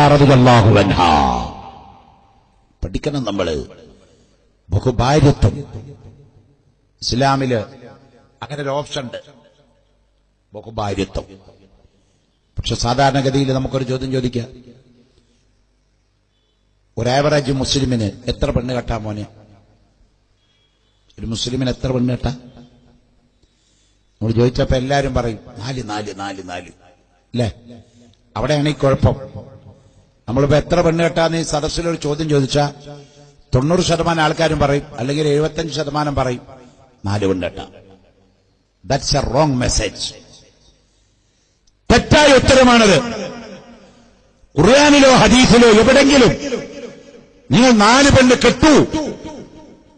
റളിയല്ലാഹു അൻഹ. പഠിക്കണം നമ്മള് ബഹുഭാര്യത്വം. ഇസ്ലാമില് അങ്ങനെ ഒരു ഓപ്ഷൻ ഉണ്ട്, ബഹുഭാര്യത്വം. പക്ഷെ സാധാരണഗതിയിൽ നമുക്കൊരു ചോദ്യം ചോദിക്കാം, ഒരു ആവറേജ് മുസ്ലിമിന് എത്ര പെണ്ണ് കെട്ടാൻ മോനെ? ഒരു മുസ്ലിമിന് എത്ര പെണ്ണ് കെട്ടാ? നമ്മൾ ചോദിച്ചപ്പോ എല്ലാരും പറയും 4 അല്ലേ? അവിടെയാണ് ഈ കുഴപ്പം. നമ്മളിപ്പോ എത്ര പെണ്ണ് കെട്ടാന്ന് ഈ സദസ്സിലൊരു ചോദ്യം ചോദിച്ചാ 90% ആൾക്കാരും പറയും, അല്ലെങ്കിൽ 75% പറയും 4 പെണ്ണ് കെട്ടാം. That's a wrong message. തെറ്റായ ഉത്തരമാണത്. ഖുർആനിലോ ഹദീസിലോ എവിടെങ്കിലും നിങ്ങൾ 4 പെണ്ണ് കെട്ടു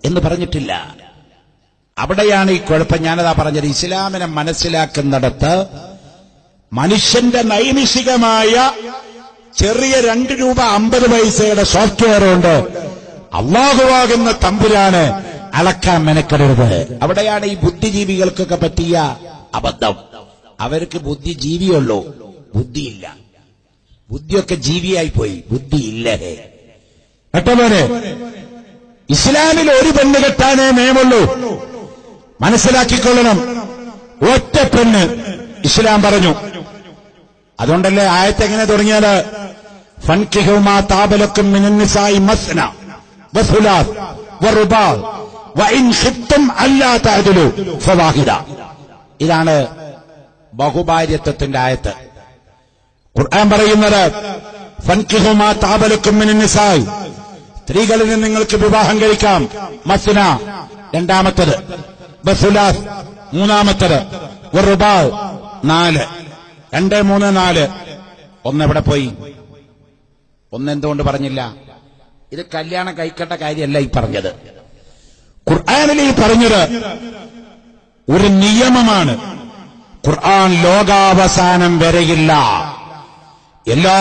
എന്ന് പറഞ്ഞിട്ടില്ല. അവിടെയാണ് ഈ കുഴപ്പം. ഞാനതാ പറഞ്ഞത്, ഇസ്ലാമിനെ മനസ്സിലാക്കുന്നിടത്ത് മനുഷ്യന്റെ നൈമിഷികമായ ചെറിയ 2 രൂപ 50 പൈസയുടെ സോഫ്റ്റ്വെയർ കൊണ്ട് അല്ലാഹുവാകുന്ന തമ്പുരാന് അളക്കാൻ മെനക്കെടരുത്. അവിടെയാണ് ഈ ബുദ്ധിജീവികൾക്കൊക്കെ പറ്റിയ അബദ്ധം. അവർക്ക് ബുദ്ധിജീവിയുള്ളൂ, ബുദ്ധിയില്ല. ബുദ്ധിയൊക്കെ ജീവിയായി പോയി, ബുദ്ധിയില്ലേ കേട്ടോനെ. ഇസ്ലാമിൽ ഒരു പെണ്ണ് കെട്ടാനേ നിയമമുള്ളൂ, മനസ്സിലാക്കിക്കൊള്ളണം. ഒറ്റ പെണ്ണ് ഇസ്ലാം പറഞ്ഞു. അതുകൊണ്ടല്ലേ ആയത്ത് എങ്ങനെ തുടങ്ങിയത്? ഫൻകിഹു മാ താബലക്കും മിനൻ നിസാഇ മസ്ന വസുലാസ് വറുബാ വഇൻ ഖിഫ്തും അല്ലാ തഅദിലു ഫവാഹിദ. ഇതാണ് ബഹുഭാര്യത്വത്തിന്റെ ആയത്ത്. ഖുർആൻ പറയുന്നത് ഫൻകിഹു മാ താബലക്കും മിനൻ നിസാഇ, സ്ത്രീകളിൽ നിങ്ങൾക്ക് വിവാഹം കഴിക്കാം. മസ്ന രണ്ടാമത്തത്, വസുലാസ് മൂന്നാമത്തത്, വറുബാ 4. 2, 3, 4. ഒന്ന് എവിടെ പോയി? ഒന്ന് എന്തുകൊണ്ട് പറഞ്ഞില്ല? ഇത് കല്യാണം കഴിക്കേണ്ട കാര്യമല്ല ഈ പറഞ്ഞത്. ഖുർആനിൽ ഈ പറഞ്ഞത് ഒരു നിയമമാണ്. ഖുർആൻ ലോകാവസാനം വരെയില്ല എല്ലാ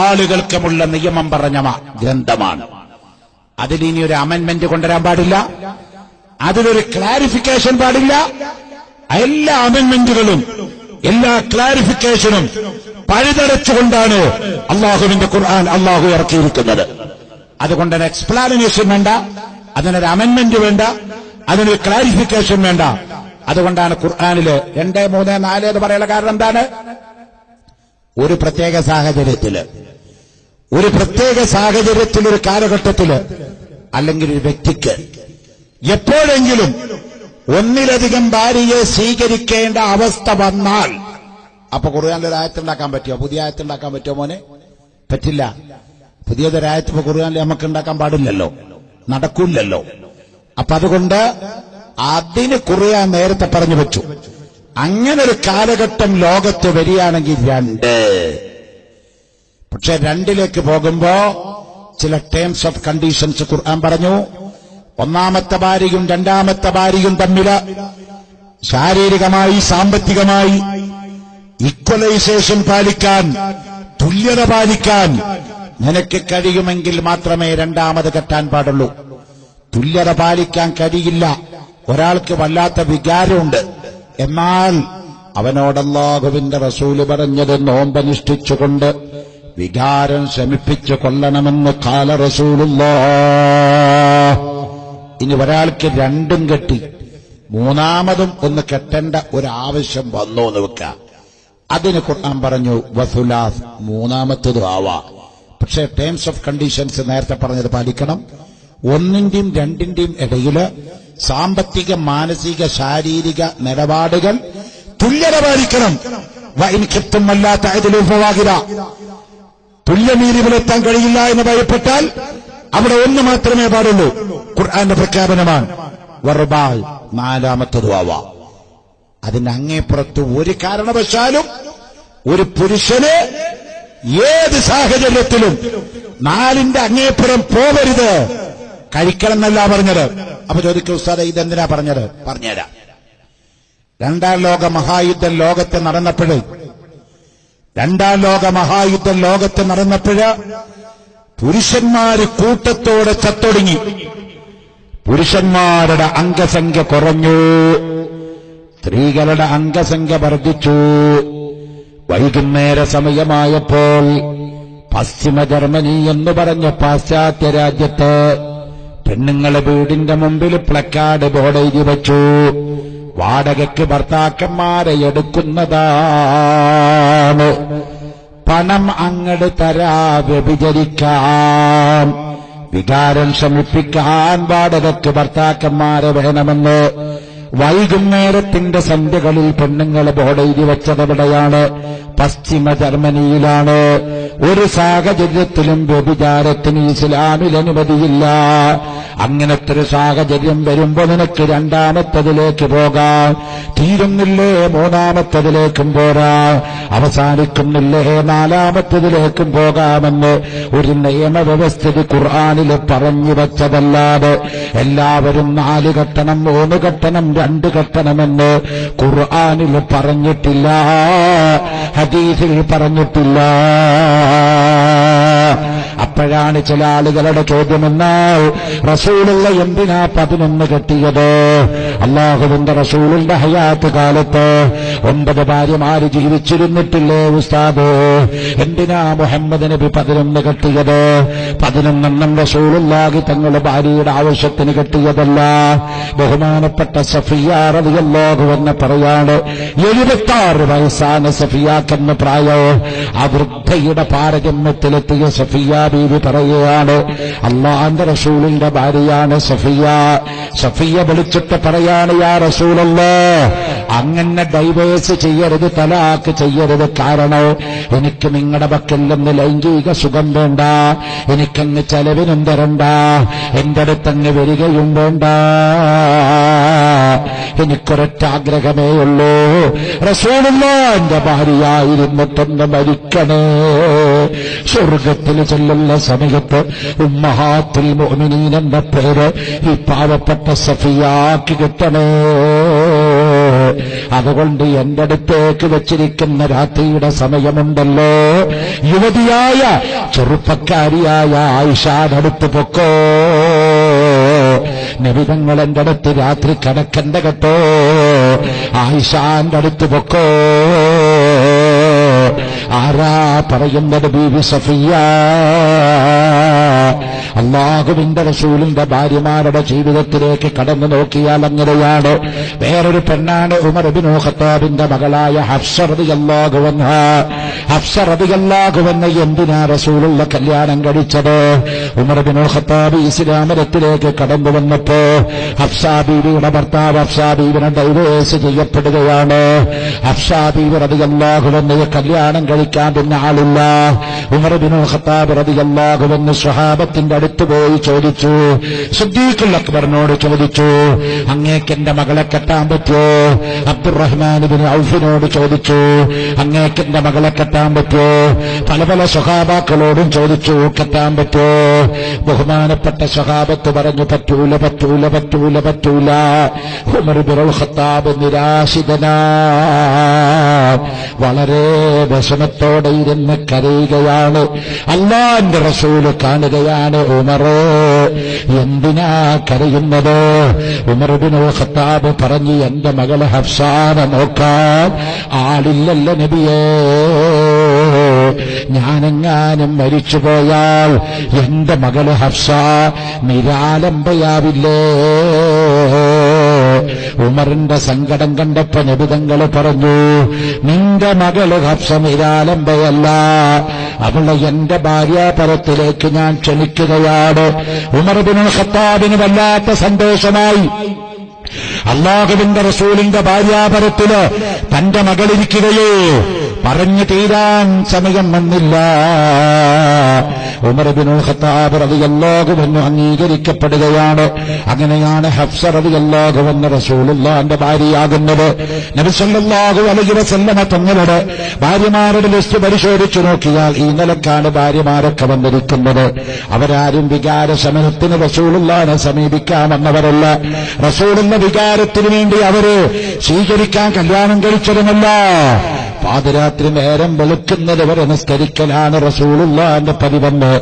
ആളുകൾക്കുമുള്ള നിയമം പറഞ്ഞ ഗ്രന്ഥമാണ്. അതിലിനി ഒരു അമെൻമെന്റ് കൊണ്ടുവരാൻ പാടില്ല, അതിലൊരു ക്ലാരിഫിക്കേഷൻ പാടില്ല. എല്ലാ അമെൻമെന്റുകളും എല്ലാ ക്ലാരിഫിക്കേഷനും പഴുതടച്ചുകൊണ്ടാണ് അള്ളാഹുവിന്റെ ഖുർആൻ അള്ളാഹു ഇറക്കിയിരിക്കുന്നത്. അതുകൊണ്ടൊരു എക്സ്പ്ലാനേഷൻ വേണ്ട, അതിനൊരു അമെൻമെന്റ് വേണ്ട, അതിനൊരു ക്ലാരിഫിക്കേഷൻ വേണ്ട. അതുകൊണ്ടാണ് ഖുർആനില് 2, 3, 4 എന്ന് പറയാനുള്ള കാരണം എന്താണ്? ഒരു പ്രത്യേക സാഹചര്യത്തിൽ ഒരു കാലഘട്ടത്തില് അല്ലെങ്കിൽ ഒരു വ്യക്തിക്ക് എപ്പോഴെങ്കിലും ഒന്നിലധികം ഭാര്യയെ സ്വീകരിക്കേണ്ട അവസ്ഥ വന്നാൽ, അപ്പൊ ഖുർആനിൽ ഒരു ആയത്തുണ്ടാക്കാൻ പറ്റുമോ? പുതിയ ആയത്തുണ്ടാക്കാൻ പറ്റുമോ മോനെ? പറ്റില്ല. പുതിയതൊരായത്ത് ഇപ്പൊ ഖുർആനിൽ നമുക്ക് ഉണ്ടാക്കാൻ പാടില്ലല്ലോ, നടക്കൂല്ലല്ലോ. അപ്പൊ അതുകൊണ്ട് അതിന് ഖുർആൻ നേരത്തെ പറഞ്ഞു വെച്ചു. അങ്ങനെ ഒരു കാലഘട്ടം ലോകത്ത് വരികയാണെങ്കിൽ 2. പക്ഷെ 2ലേക്ക് പോകുമ്പോ ചില ടേംസ് ഓഫ് കണ്ടീഷൻസ് ഖുർആൻ പറഞ്ഞു. ഒന്നാമത്തെ ഭാര്യയും രണ്ടാമത്തെ ഭാര്യയും തമ്മിൽ ശാരീരികമായി സാമ്പത്തികമായി ഈക്വലൈസേഷൻ പാലിക്കാൻ, തുല്യത പാലിക്കാൻ നിനക്ക് കഴിയുമെങ്കിൽ മാത്രമേ രണ്ടാമത് കെട്ടാൻ പാടുള്ളൂ. തുല്യത പാലിക്കാൻ കഴിയില്ല, ഒരാൾക്ക് വല്ലാത്ത വികാരമുണ്ട്, എന്നാൽ അവനോട് അല്ലാഹുവിന്റെ റസൂല് പറഞ്ഞത് നോമ്പനുഷ്ഠിച്ചുകൊണ്ട് വികാരം ശമിപ്പിച്ചു കൊള്ളണമെന്ന് ഖാല റസൂലുള്ളാഹ്. ഇനി ഒരാൾക്ക് 2ഉം കെട്ടി 3ാമതും ഒന്ന് കെട്ടേണ്ട ഒരു ആവശ്യം വന്നോ എന്ന് വെക്കാം. അതിന് ഖുർആൻ പറഞ്ഞു വസുലാസ് 3ാമത്തതും ആവാ. പക്ഷേ ടേംസ് ഓഫ് കണ്ടീഷൻസ് നേരത്തെ പറഞ്ഞത് പാലിക്കണം. 1ന്റെയും 2ന്റെയും ഇടയില് സാമ്പത്തിക, മാനസിക, ശാരീരിക നിലപാടുകൾ തുല്യത പാലിക്കണം. വഇൻ ഖിഫ്തും അല്ലാ തഅദിലു ഫവാഹിദ. തുല്യമീറി പുലർത്താൻ കഴിയില്ല എന്ന് ഭയപ്പെട്ടാൽ അവിടെ 1 മാത്രമേ പാടുള്ളൂ. ഖുർആന്റെ പ്രഖ്യാപനമാണ്. വറുബാ 4ാമത്തതും ആവാ. അതിന് അങ്ങേപ്പുറത്ത് ഒരു കാരണവശാലും ഒരു പുരുഷന് ഏത് സാഹചര്യത്തിലും 4ന്റെ അങ്ങേപ്പുറം പോവരുത്. കഴിക്കണം എന്നല്ല പറഞ്ഞത്. അപ്പൊ ചോദിക്കും, ഉസ്താദേ ഇതെന്തിനാ പറഞ്ഞത്? പറഞ്ഞുതരാം. 2ാം ലോക മഹായുദ്ധം ലോകത്ത് നടന്നപ്പോഴ് പുരുഷന്മാര് കൂട്ടത്തോടെ ചത്തൊടുങ്ങി. പുരുഷന്മാരുടെ അംഗസംഖ്യ കുറഞ്ഞു, സ്ത്രീകളുടെ അംഗസംഖ്യ വർദ്ധിച്ചു. വൈകുന്നേര സമയമായപ്പോൾ പശ്ചിമ ജർമ്മനി എന്ന് പറഞ്ഞ പാശ്ചാത്യ രാജ്യത്ത് പെണ്ണുങ്ങളെ വീടിന്റെ മുമ്പിൽ പ്ലക്കാർഡ് ബോർഡ് എഴുതി വച്ചു, വാടകയ്ക്ക് ഭർത്താക്കന്മാരെ എടുക്കുന്നതാണ്, പണം അങ്ങട് തരാ, വ്യഭിചരിക്കാം, വികാരം ശമിപ്പിക്കാൻ വാടകയ്ക്ക് ഭർത്താക്കന്മാരെ വേണമെന്ന് വൈകുന്നേരത്തിന്റെ സന്ധ്യകളിൽ പെണ്ണുങ്ങളെ ബോർഡ് എഴുതി വെച്ചതെവിടെയാണ്? പശ്ചിമ ജർമ്മനിയിലാണ്. ഒരു സാഹചര്യത്തിലും വ്യഭിചാരത്തിന് ഇസ്ലാമിൽ അനുമതിയില്ല. അങ്ങനത്തെ ഒരു സാഹചര്യം വരുമ്പോൾ നിനക്ക് രണ്ടാമത്തതിലേക്ക് പോകാം, തീരുന്നില്ലേ മൂന്നാമത്തതിലേക്കും പോരാ, അവസാനിക്കുന്നില്ലേ നാലാമത്തതിലേക്കും പോകാമെന്ന് ഒരു നിയമവ്യവസ്ഥിതി ഖുർആനിൽ പറഞ്ഞു വെച്ചതല്ലാതെ എല്ലാവരും 4 കെട്ടണം 3 കെട്ടണം 2 കെട്ടണമെന്ന് ഖുർആനിൽ പറഞ്ഞിട്ടില്ല, ഹദീസിൽ പറഞ്ഞിട്ടില്ല. അപ്പോഴാണ് ചില ആളുകളുടെ ചോദ്യമെന്നാൽ റസൂലുള്ള എന്തിനാ 11 കെട്ടിയത്? അല്ലാഹുവിന്റെ റസൂലിന്റെ ഹയാത്ത് കാലത്ത് 9 ഭാര്യമാര് ജീവിച്ചിരുന്നിട്ടില്ലേ ഉസ്താദ്? എന്തിനാ മുഹമ്മദ് നബി 11 കെട്ടിയത്? 11 റസൂലുള്ളാഹി തങ്ങളുടെ ഭാര്യയുടെ ആവശ്യത്തിന് കെട്ടിയതല്ല. ബഹുമാനപ്പെട്ട സഫിയ റളിയല്ലാഹു അൻഹ പറയാണ്, 76 വയസ്സാണ് സഫിയാക്കെന്ന് പ്രായം. ആ വൃദ്ധയുടെ പാരജന്മത്തിലെത്തിയ സഫിയ ബീവി പറയുകയാണ്, അല്ലാഹുവിന്റെ റസൂലിന്റെ ഭാര്യയാണ് സഫിയ. സഫിയ വിളിച്ചിട്ട് പറയാണ്, യാ റസൂലല്ലാഹ്, അങ്ങനെ ഡൈവേഴ്സ് ചെയ്യരുത്, തലാക്ക് ചെയ്യരുത്. കാരണം എനിക്ക് നിങ്ങളുടെ പക്കൽ നിന്ന് ലൈംഗിക സുഖം വേണ്ട, എനിക്കങ്ങ് ചെലവിനും തരണ്ട, എന്റെ അടുത്തങ്ങ് വരികയും വേണ്ട, എനിക്കൊരൊറ്റ ആഗ്രഹമേ ഉള്ളൂ, റസൂലുള്ളാഹിന്റെ ഭാര്യയായിരുന്നിട്ടൊന്ന് മരിക്കണേ. സ്വർഗത്തിൽ ചെല്ലുന്ന സമയത്ത് ഉമ്മഹാത്തുൽ മുഅ്മിനീൻ എന്ന പേര് ഈ പാവപ്പെട്ട സഫിയാക്ക് കിട്ടണേ. അതുകൊണ്ട് എന്റെ അടുത്തേക്ക് വെച്ചിരിക്കുന്ന രാത്രിയുടെ സമയമുണ്ടല്ലോ, യുവതിയായ ചെറുപ്പക്കാരിയായ ആയിഷയുടെ അടുത്ത് പൊക്കോ, നബിതങ്ങൾ എന്റെ അടുത്ത് രാത്രി കിടക്കണ്ട കേട്ടോ, ആയിഷാന്റെ അടുത്ത് പൊക്കോ. ആരാ പറയുന്നത്? ബീവി സഫിയ. അല്ലാഹുവിന്റെ റസൂലിന്റെ ഭാര്യമാരുടെ ജീവിതത്തിലേക്ക് കടന്നു നോക്കിയാൽ അങ്ങനെയാണ്. വേറൊരു പെണ്ണാണ് ഉമർ ഇബ്നു ഖത്താബിന്റെ മകളായ ഹഫ്സ റളിയല്ലാഹു അൻഹ. ഹഫ്സ റളിയല്ലാഹു അൻഹ എന്തിനാ റസൂലുള്ള കല്യാണം കഴിച്ചത്? ഉമർ ഇബ്നു ഖത്താബ് ഇസ്ലാമത്തിലേക്ക് കടന്നു വന്നപ്പോ ഹഫ്സ ബീവിയുടെ ഭർത്താവ് ഹഫ്സ ബീവിനെ ഡൈവേഴ്സ് ചെയ്യപ്പെടുകയാണ്. ഹഫ്സ ബീവി റളിയല്ലാഹു അൻഹയെ കല്യാണം കഴിക്കാൻ പിന്നെ ആളില്ല. ഉമർ ഇബ്നു ഖത്താബ് റളിയല്ലാഹു അൻഹു സ്വഹാബത്തിന്റെ അടുത്ത് പോയി ചോദിച്ചു, സിദ്ദീഖുൽ അക്ബറിനോട് ചോദിച്ചു, അങ്ങേക്ക് എന്റെ മകളെ കെട്ടാൻ പറ്റുമോ? അബ്ദുറഹ്മാൻ ഇബ്നു ഔഫിനോട് ചോദിച്ചു, അങ്ങേക്ക് എന്റെ മകളെ കെട്ടാൻ പറ്റുമോ? പല പല സ്വഹാബാക്കളോടും ചോദിച്ചു, കെട്ടാൻ പറ്റുമോ? ബഹുമാനപ്പെട്ട സ്വഹാബത്ത് പറഞ്ഞു, പറ്റൂല പറ്റൂല പറ്റൂല പറ്റൂല. ഉമർ ഇബ്നുൽ ഖത്താബ് നിരാശിതനാ, വളരെ വിഷമത്തോടെ ഇരുന്ന് കരയുകയാണ്. അല്ലാഹുവിന്റെ റസൂല് കാണുകയാണ്, ഉമറേ എന്തിനാ കരയുന്നത്? ഉമർ ഇബ്നുൽ ഖത്താബ് പറഞ്ഞു, എന്റെ മകളെ ഹഫ്സാനെ നോക്കാൻ ആളില്ലല്ലോ നബിയേ, ഞാനെങ്ങാനും മരിച്ചുപോയാൽ എന്റെ മകള് ഹഫ്സ നിരാലംബയാവില്ലേ? ഉമറിന്റെ സങ്കടം കണ്ടപ്പോ നബിതങ്ങള് പറഞ്ഞു, നിന്റെ മകള് ഹഫ്സ നിരാലംബയല്ല, അവളെ എന്റെ ഭാര്യാപരത്തിലേക്ക് ഞാൻ ക്ഷണിക്കുകയാണ്. ഉമർ ഇബ്നുൽ ഖത്താബിന് വല്ലാത്ത സന്തോഷമായി. അല്ലാഹുവിന്റെ റസൂലിന്റെ ഭാര്യാപരത്തില് തന്റെ മകളിരിക്കുകയോ പറഞ്ഞു തീരാൻ സമയം വന്നില്ല. ഉമർ ഇബ്നുൽ ഖത്താബ് റളിയല്ലാഹു അൻഹു അംഗീകരിക്കപ്പെടുകയാണ്. അങ്ങനെയാണ് ഹഫ്സ റളിയല്ലാഹു അൻഹ റസൂലുള്ളാഹിന്റെ ഭാര്യയാകുന്നത്. നബി സല്ലല്ലാഹു അലൈഹി വസല്ലമ തങ്ങളുടെ ഭാര്യമാരുടെ ലിസ്റ്റ് പരിശോധിച്ചു നോക്കിയാൽ ഈ നിലക്കാണ് ഭാര്യമാരൊക്കെ വന്നിരിക്കുന്നത്. അവരാരും വികാരശമനത്തിന് റസൂലുള്ളാഹിനെ സമീപിക്കാമെന്നവരല്ല. റസൂലുള്ള വികാരത്തിന് വേണ്ടി അവര് സ്വീകരിക്കാൻ കല്യാണം കഴിച്ചതുമല്ല. പാതിരാത്രി നേരം വെളുക്കുന്നത് വരെ നിസ്കരിക്കലാണ് റസൂലുള്ളാഹിന്റെ പതിവെന്ന്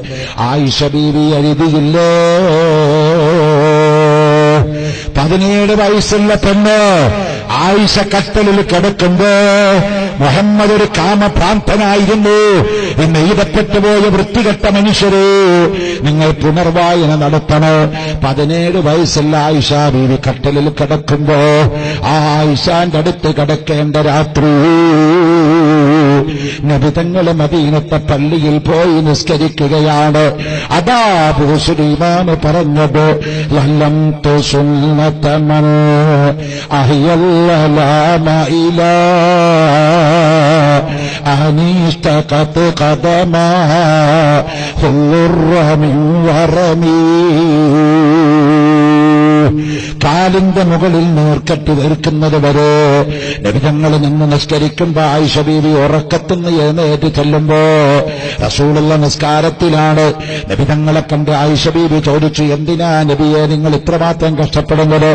ആയിഷ ബീവി എഴുതിയില്ലേ? 17 വയസ്സുള്ള പെണ്ണ് ആയിഷ കട്ടലിൽ കിടക്കുമ്പോ മുഹമ്മദ് ഒരു കാമഭ്രാന്തനായിരുന്നു. ഇന്ന് എഴുതപ്പെട്ടുപോയ വൃത്തികെട്ട മനുഷ്യരെ, നിങ്ങൾ പുനർവായന നടത്തണം. 17 വയസ്സുള്ള ആയിഷ ബീവി കട്ടലിൽ കിടക്കുമ്പോ ആ ആയിഷാന്റെ അടുത്ത് കിടക്കേണ്ട രാത്രി നബി തങ്ങൾ മദീനത്തെ പള്ളിയിൽ പോയി നിസ്കരിക്കുകയാണ്. അതാ അബൂ സുലൈമാൻ പറഞ്ഞത്, ലല്ലം തുസുന്നതമൻ അഹ്യല്ലലാമ ഇലാ അനീസ്തഖത് ഖദമാ ഹുർറ മിൻ വറമീ. കാലിന്റെ മുകളിൽ നീർക്കെട്ട് തീർക്കുന്നത് വരെ നബിതങ്ങൾ നിന്ന് നിസ്കരിക്കുമ്പോ ആയിഷ ബീവി ഉറക്കത്തുനിന്ന് എഴുന്നേറ്റ് ചെല്ലുമ്പോ റസൂലുള്ള നിസ്കാരത്തിലാണ്. നബിതങ്ങളെ കണ്ട് ആയിഷ ബീവി ചോദിച്ചു, എന്തിനാ നബിയെ നിങ്ങൾ ഇത്രമാത്രം കഷ്ടപ്പെടുന്നത്?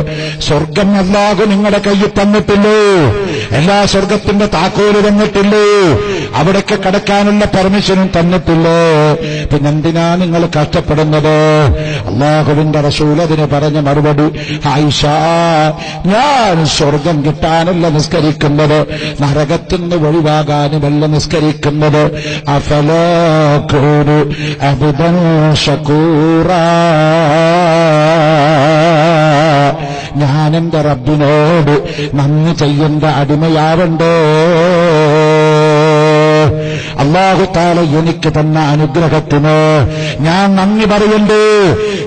സ്വർഗം അല്ലാഹു നിങ്ങളുടെ കയ്യിൽ തന്നിട്ടില്ലേ? എല്ലാ സ്വർഗത്തിന്റെ താക്കോല് തന്നിട്ടില്ലേ? അവിടേക്ക് കടക്കാനുള്ള പെർമിഷനും തന്നിട്ടില്ലേ? പിന്നെന്തിനാ നിങ്ങൾ കഷ്ടപ്പെടുന്നത്? അല്ലാഹുവിന്റെ റസൂൽ അതിന് പറഞ്ഞ മറുപടി, ആയിഷ, ഞാൻ സ്വർഗം കിട്ടാനല്ല നിസ്കരിക്കുന്നത്, നരകത്തുനിന്ന് ഒഴിവാകാനുമല്ല നിസ്കരിക്കുന്നത്. അഫലാ കൂനു അബ്ദൻ ശകൂറാ, ഞാൻ എന്റെ റബ്ബിനോട് നന്ദി ചെയ്യേണ്ട അടിമയാവണ്ടേ? അല്ലാഹു തആല എനിക്ക് തന്ന അനുഗ്രഹത്തിന് ഞാൻ നന്ദി പറയണ്ടേ?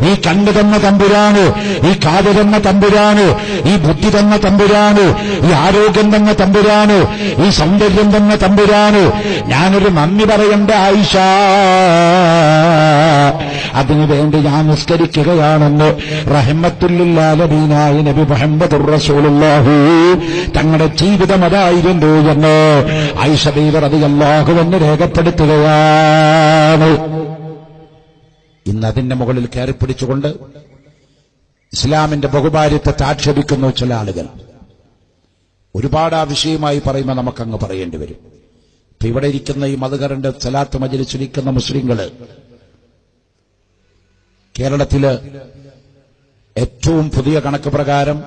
ഈ കണ്ണ് തന്ന തമ്പുരാന്, ഈ കാത് തന്ന തമ്പുരാന്, ഈ ബുദ്ധി തന്ന തമ്പുരാന്, ഈ ആരോഗ്യം തന്ന തമ്പുരാന്, ഈ സൗന്ദര്യം തന്ന തമ്പുരാന് ഞാനൊരു നന്ദി പറയണ്ട ആയിഷ? അതിനുവേണ്ടി ഞാൻ നിസ്കരിക്കുകയാണെന്ന് റഹ്മത്തുൽ ആലമീനായ നബി മുഹമ്മദുർ റസൂലുള്ളാഹി തങ്ങളുടെ ജീവിതം അതായിരുന്നു എന്ന് ആയിഷ ബീവി റളിയല്ലാഹു അൻഹ രേഖപ്പെടുത്തുകയാണ്. ഇന്ന് അതിന്റെ മുകളിൽ കയറിപ്പിടിച്ചുകൊണ്ട് ഇസ്ലാമിന്റെ ബഹുഭാര്യത്വത്തെ ആക്ഷേപിക്കുന്നു ചില ആളുകൾ. ഒരുപാട് ആ വിഷയമായി പറയുമ്പോൾ നമുക്കങ്ങ് പറയേണ്ടി വരും. ഇപ്പൊ ഇവിടെ ഇരിക്കുന്ന ഈ മദ്ഹറിന്റെ സലാത്ത് മജ്‌ലിസിലിരിക്കുന്ന മുസ്ലിങ്ങള് കേരളത്തില് ഏറ്റവും പുതിയ കണക്ക് പ്രകാരം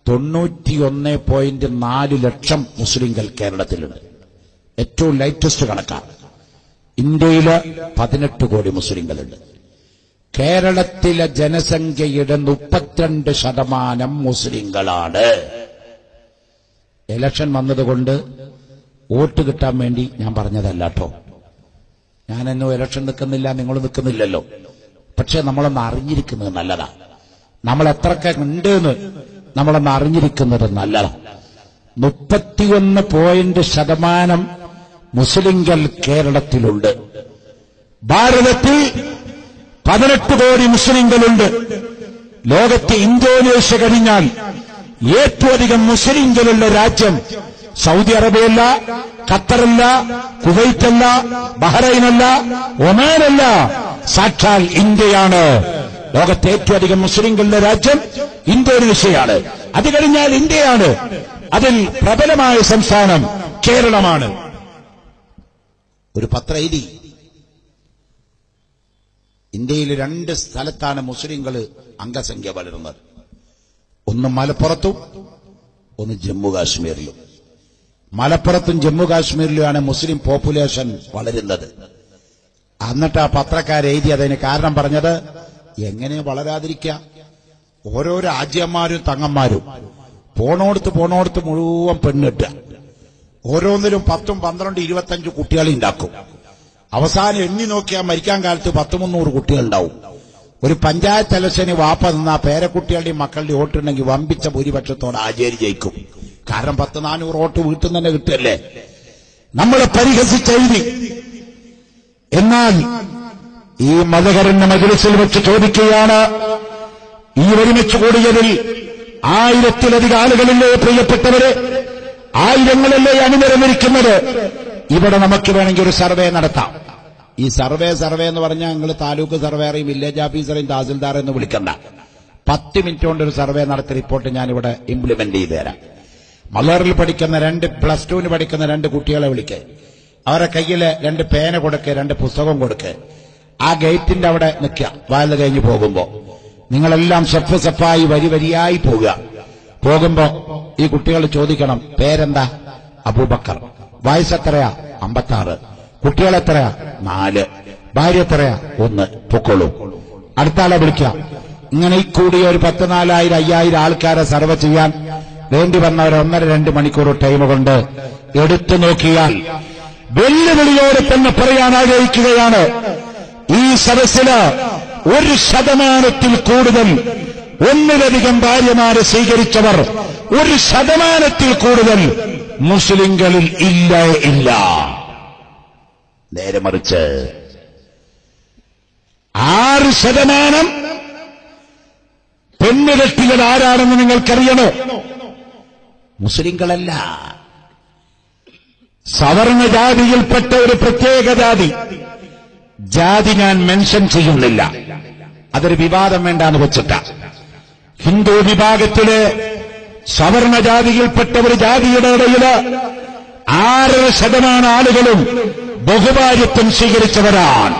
91.4 ലക്ഷം മുസ്ലിങ്ങൾ കേരളത്തിലുണ്ട്. ഏറ്റവും ലൈറ്റസ്റ്റ് കണക്കാണ്. ഇന്ത്യയില് 18 കോടി മുസ്ലിങ്ങളുണ്ട്. കേരളത്തിലെ ജനസംഖ്യയുടെ 32% മുസ്ലിങ്ങളാണ്. ഇലക്ഷൻ വന്നതുകൊണ്ട് വോട്ട് കിട്ടാൻ വേണ്ടി ഞാൻ പറഞ്ഞതല്ല കേട്ടോ. ഞാനെന്നോ ഇലക്ഷൻ നിൽക്കുന്നില്ല, നിങ്ങൾ നിൽക്കുന്നില്ലല്ലോ. പക്ഷെ നമ്മളൊന്ന് അറിഞ്ഞിരിക്കുന്നത് നല്ലതാ. നമ്മൾ എത്രയൊക്കെ ഉണ്ട് എന്ന് നമ്മളൊന്ന് അറിഞ്ഞിരിക്കുന്നത് നല്ലതാ. 31% മുസ്ലിങ്ങൾ കേരളത്തിലുണ്ട്. ഭാരതത്തിൽ 18 കോടി മുസ്ലിങ്ങളുണ്ട്. ലോകത്ത് ഇന്തോനേഷ്യ കഴിഞ്ഞാൽ ഏറ്റവും അധികം മുസ്ലിങ്ങളുള്ള രാജ്യം സൗദി അറേബ്യയല്ല, ഖത്തറല്ല, കുവൈറ്റല്ല, ബഹ്റൈനല്ല, ഒമാനല്ല, സാക്ഷാൽ ഇന്ത്യയാണ്. ലോകത്തെ ഏറ്റവും അധികം മുസ്ലിങ്ങളുടെ രാജ്യം ഇന്തോനേഷ്യയാണ്. അത് കഴിഞ്ഞാൽ ഇന്ത്യയാണ്. അതിൽ പ്രബലമായ സംസ്ഥാനം കേരളമാണ്. ഒരു പത്രം എഴുതി, ഇന്ത്യയിൽ 2 സ്ഥലത്താണ് മുസ്ലിങ്ങൾ അംഗസംഖ്യ വളരുന്നത്. ഒന്ന് മലപ്പുറത്തും ഒന്ന് ജമ്മു കാശ്മീരിലും. മലപ്പുറത്തും ജമ്മു കാശ്മീരിലുമാണ് മുസ്ലിം പോപ്പുലേഷൻ വളരുന്നത്. എന്നിട്ട് ആ പത്രക്കാരെഴുതി അതിന് കാരണം പറഞ്ഞത്, എങ്ങനെ വളരാതിരിക്കുക? ഓരോ രാജ്യന്മാരും തങ്ങന്മാരും പോണോടത്ത് മുഴുവൻ പെണ്ണിട്ടുക. ഓരോന്നിലും 10, 12, 25 കുട്ടികളെ ഉണ്ടാക്കും. അവസാനം എണ്ണി നോക്കിയാൽ മരിക്കാൻ കാലത്ത് 100-300 കുട്ടികളുണ്ടാവും. ഒരു പഞ്ചായത്ത് ഇലക്ഷന് വാപ്പ നിന്നാ പേരക്കുട്ടികളുടെയും മക്കളുടെയും വോട്ടുണ്ടെങ്കിൽ വമ്പിച്ച ഭൂരിപക്ഷത്തോടെ ആചാരി ജയിക്കും. കാരണം 100-400 വോട്ട് വീട്ടിൽ നിന്ന് തന്നെ കിട്ടല്ലേ. നമ്മളെ പരിഹസിച്ചെഴുതി. എന്നാൽ ഈ മദ്ഹറിന്റെ മജ്‌ലിസിൽ വെച്ച് ചോദിക്കുകയാണ്, ഈ ഒരുമിച്ച് കൂടിയതിൽ 1000-ലധികം ആളുകളില്ലേ പ്രിയപ്പെട്ടവരെ? 1000-ങ്ങളല്ലേ അണിനിരന്നിരിക്കുന്നത്? ഇവിടെ നമുക്ക് വേണമെങ്കിൽ ഒരു സർവേ നടത്താം. ഈ സർവേ എന്ന് പറഞ്ഞാൽ നിങ്ങൾ താലൂക്ക് സർവേറെയും വില്ലേജ് ഓഫീസറെയും തഹസിൽദാറെ എന്ന് വിളിക്കണ്ട. 10 മിനിറ്റ് കൊണ്ട് ഒരു സർവേ നടത്തി റിപ്പോർട്ട് ഞാനിവിടെ ഇംപ്ലിമെന്റ് ചെയ്തു തരാം. മലറിൽ പഠിക്കുന്ന 2 പ്ലസ് 2 പഠിക്കുന്ന 2 കുട്ടികളെ വിളിക്കുക. അവരുടെ കയ്യിൽ 2 പേന കൊടുക്കുക, 2 പുസ്തകം കൊടുക്കുക. ആ ഗേറ്റിന്റെ അവിടെ നിൽക്കുക. വാല് കഴിഞ്ഞ് പോകുമ്പോ നിങ്ങളെല്ലാം സെഫായി വരിയായി പോകുക. പോകുമ്പോ ഈ കുട്ടികൾ ചോദിക്കണം, പേരെന്താ? അബൂബക്കർ. വയസ്സ് എത്രയാ? 56. കുട്ടികൾ എത്രയാ? 4. ഭാര്യ എത്രയാ? 1. പൊക്കോളൂ. അടുത്ത ആളെ വിളിക്കാം. ഇങ്ങനെ ഈ കൂടിയ ഒരു 10,000, 5,000 ആൾക്കാരെ സർവ് ചെയ്യാൻ വേണ്ടി വന്ന ഒരു 1.5-2 മണിക്കൂർ ടൈം കൊണ്ട് എടുത്തു നോക്കിയാൽ വെല്ലുവിളിയോടെ തന്നെ പറയാൻ ആഗ്രഹിക്കുകയാണ്, ഈ സദസ്സില് 1% കൂടുതൽ, ഒന്നിലധികം ഭാര്യമാരെ സ്വീകരിച്ചവർ 1% കൂടുതൽ മുസ്ലിങ്ങളിൽ ഇല്ല. നേരെ മറിച്ച് 6% പെണ്ണുകെട്ടികൾ ആരാണെന്ന് നിങ്ങൾക്കറിയണോ? മുസ്ലിങ്ങളല്ല, സവർണ ജാതിയിൽപ്പെട്ട ഒരു പ്രത്യേക ജാതി ഞാൻ മെൻഷൻ ചെയ്യുന്നില്ല, അതൊരു വിവാദം വേണ്ടാന്ന് വെച്ചിട്ട. ഹിന്ദു വിഭാഗത്തിലെ സവർണ ജാതിയിൽപ്പെട്ട ഒരു ജാതിയുടെ ഇടയിൽ 6% ആളുകളും ബഹുഭാര്യത്വം സ്വീകരിച്ചവരാണ്.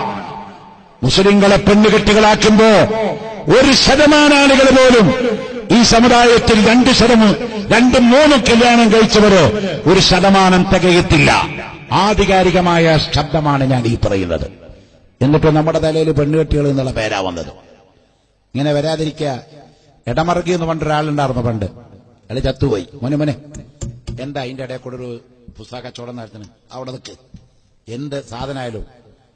മുസ്ലിങ്ങളെ പെണ്ണുകെട്ടുകളാക്കുമ്പോ 1% ആളുകൾ പോലും ഈ സമുദായത്തിൽ 2-3 കല്യാണം കഴിച്ചവര് 1% തികയത്തില്ല. ആധികാരികമായ ശബ്ദമാണ് ഞാൻ ഈ പറയുന്നത്. എന്നിട്ട് നമ്മുടെ തലയിൽ പെണ്ണുകെട്ടികൾ എന്നുള്ള പേരാ വന്നത്. ഇങ്ങനെ വരാതിരിക്കുക. ഇടമറുകി എന്ന് പണ്ടൊരാളുണ്ടായിരുന്നു പണ്ട്, അയാൾ ചത്തുപോയി. മോനെ എന്താ അതിന്റെ ഇടയിൽ കൂടെ ഒരു പുസ്തക കച്ചവടം നടത്തുന്നത്? അവിടെ നിൽക്ക്, എന്ത് സാധനമായാലും